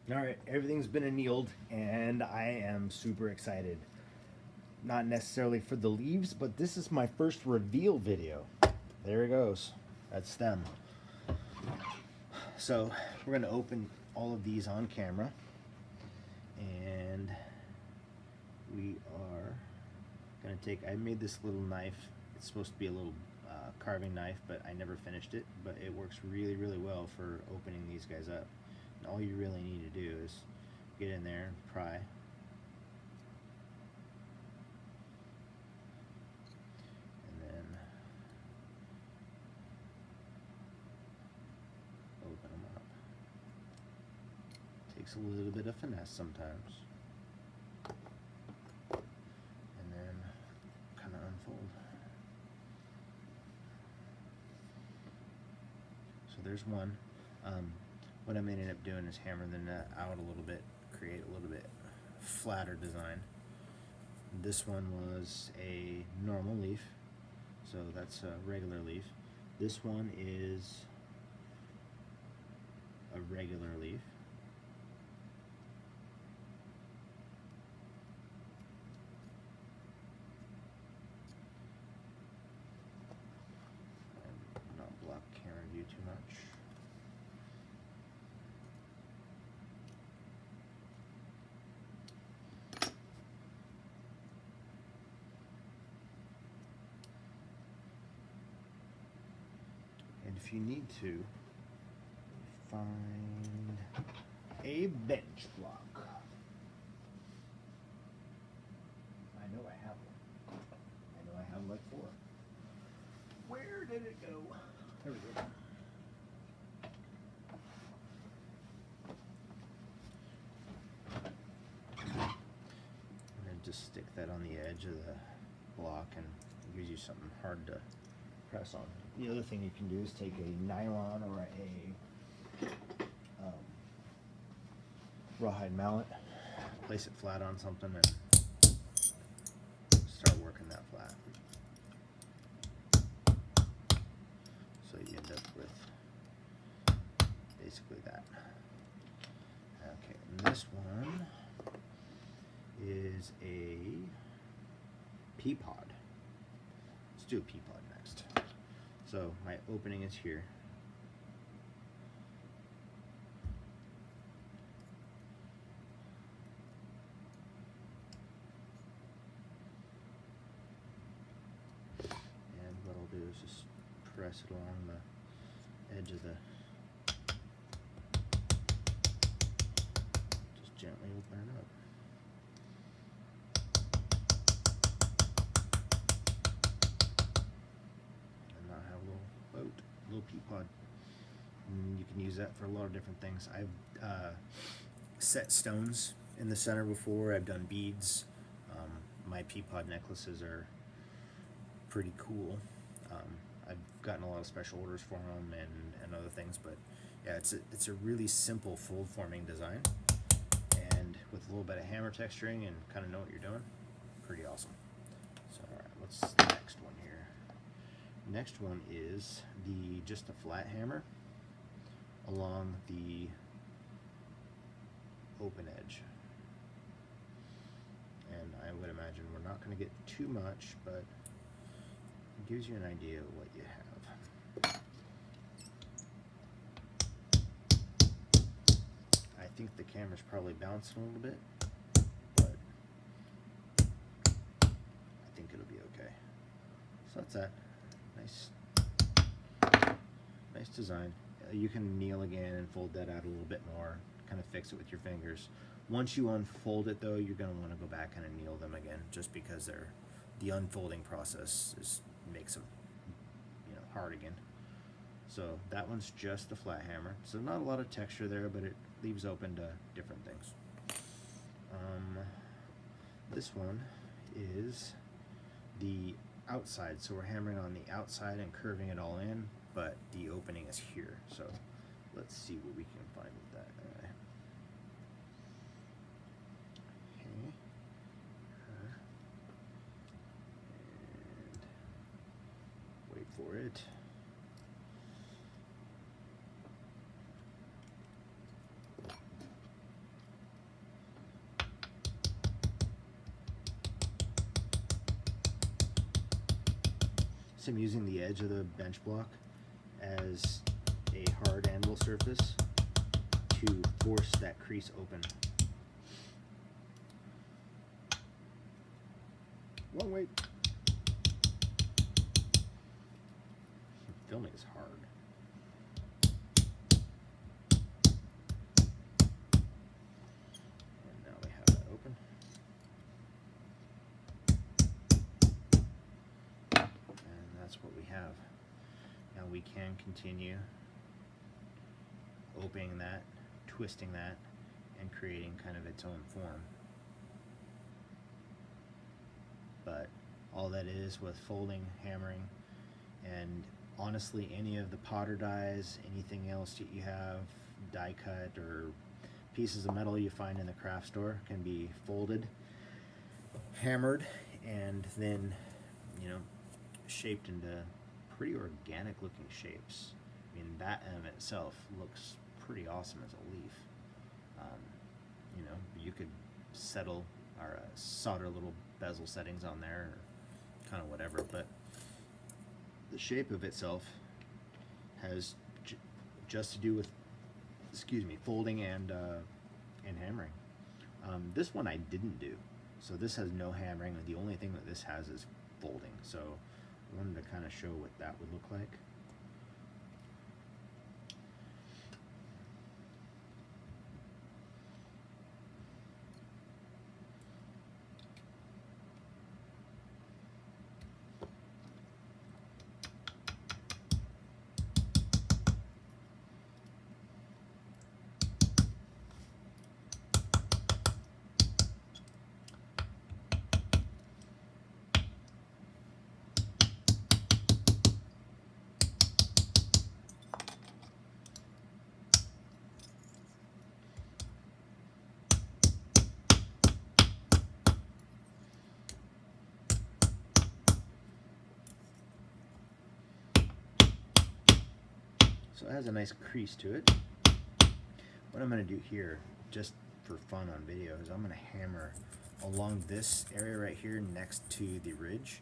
All right, everything's been annealed, and I am super excited. Not necessarily for the leaves, but this is my first reveal video. There it goes. That's them. So we're going to open all of these on camera, and we are going to take, I made this little knife. It's supposed to be a little carving knife, but I never finished it, but it works really, really well for opening these guys up. And all you really need to do is get in there and pry. And then open them up. Takes a little bit of finesse sometimes. And then kind of unfold. So there's one. What I'm ending up doing is hammering the nut out a little bit, create a little bit flatter design. This one was a normal leaf, so that's a regular leaf. This one is a regular leaf. And not block camera view too much. And if you need to, find a bench block. I know I have one. I know I have like 4. Where did it go? There we go. And then just stick that on the edge of the block, and it gives you something hard to press on. The other thing you can do is take a nylon or a rawhide mallet, place it flat on something, and start working that flat. So you end up with basically that. Okay, and this one is a pea pod. Let's do a pea pod next. So my opening is here. And what I'll do is just press it along the edge of the, just gently open it up. Little pea pod. And you can use that for a lot of different things. I've set stones in the center before. I've done beads. My pea pod necklaces are pretty cool. I've gotten a lot of special orders for them and other things, but yeah, it's a really simple fold forming design, and with a little bit of hammer texturing and kind of know what you're doing, pretty awesome. So all right, what's the next one here? Next one is just a flat hammer along the open edge. And I would imagine we're not going to get too much, but it gives you an idea of what you have. I think the camera's probably bouncing a little bit, but I think it'll be okay. So that's that. Nice design. You can kneel again and fold that out a little bit more, kind of fix it with your fingers. Once you unfold it though, you're going to want to go back and anneal them again, just because the unfolding process makes them hard again. So that one's just a flat hammer, so not a lot of texture there, but it leaves open to different things. This one is the outside, so we're hammering on the outside and curving it all in, but the opening is here. So let's see what we can find with that. Okay. And wait for it. Next, I'm using the edge of the bench block as a hard anvil surface to force that crease open. One way. Filming is hard. And now we have that open. And that's what we have. Now we can continue opening that, twisting that, and creating kind of its own form. But all that is with folding, hammering, and honestly any of the potter dies, anything else that you have, die cut or pieces of metal you find in the craft store can be folded, hammered, and then, you know, shaped into pretty organic looking shapes. I mean, that in itself looks pretty awesome as a leaf. You know, you could settle or solder little bezel settings on there, or kind of whatever, but the shape of itself has just to do with, excuse me, folding and hammering. This one I didn't do, so this has no hammering. The only thing that this has is folding. So I wanted to kind of show what that would look like. So it has a nice crease to it. What I'm going to do here, just for fun on video, is I'm going to hammer along this area right here next to the ridge.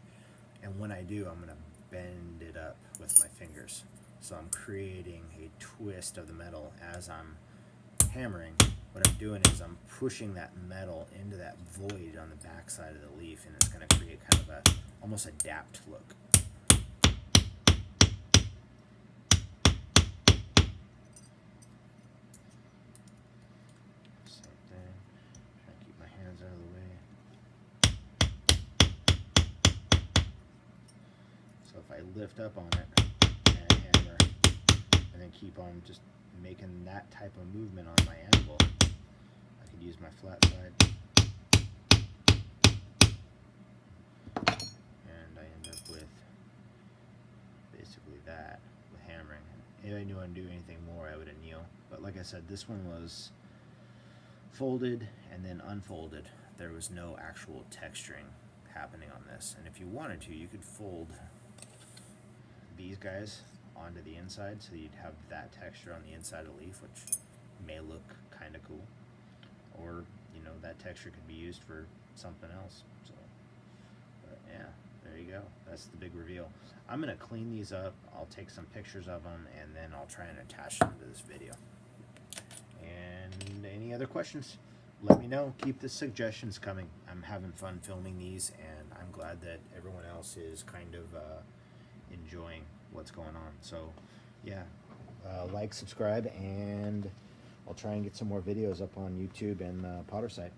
And when I do, I'm going to bend it up with my fingers. So I'm creating a twist of the metal as I'm hammering. What I'm doing is I'm pushing that metal into that void on the back side of the leaf, and it's going to create kind of a almost a dapped look. Out of the way. So if I lift up on it and hammer and then keep on just making that type of movement on my anvil, I could use my flat side and I end up with basically that with hammering. If I knew I didn't do anything more, I would anneal, but like I said, this one was folded and then unfolded. There was no actual texturing happening on this, and if you wanted to, you could fold these guys onto the inside so you'd have that texture on the inside of the leaf, which may look kind of cool, or you know, that texture could be used for something else. So but yeah, there you go, that's the big reveal. I'm gonna clean these up, I'll take some pictures of them, and then I'll try and attach them to this video. And any other questions, let me know. Keep the suggestions coming. I'm having fun filming these, and I'm glad that everyone else is kind of enjoying what's going on. So yeah, like, subscribe, and I'll try and get some more videos up on YouTube and the Potter site.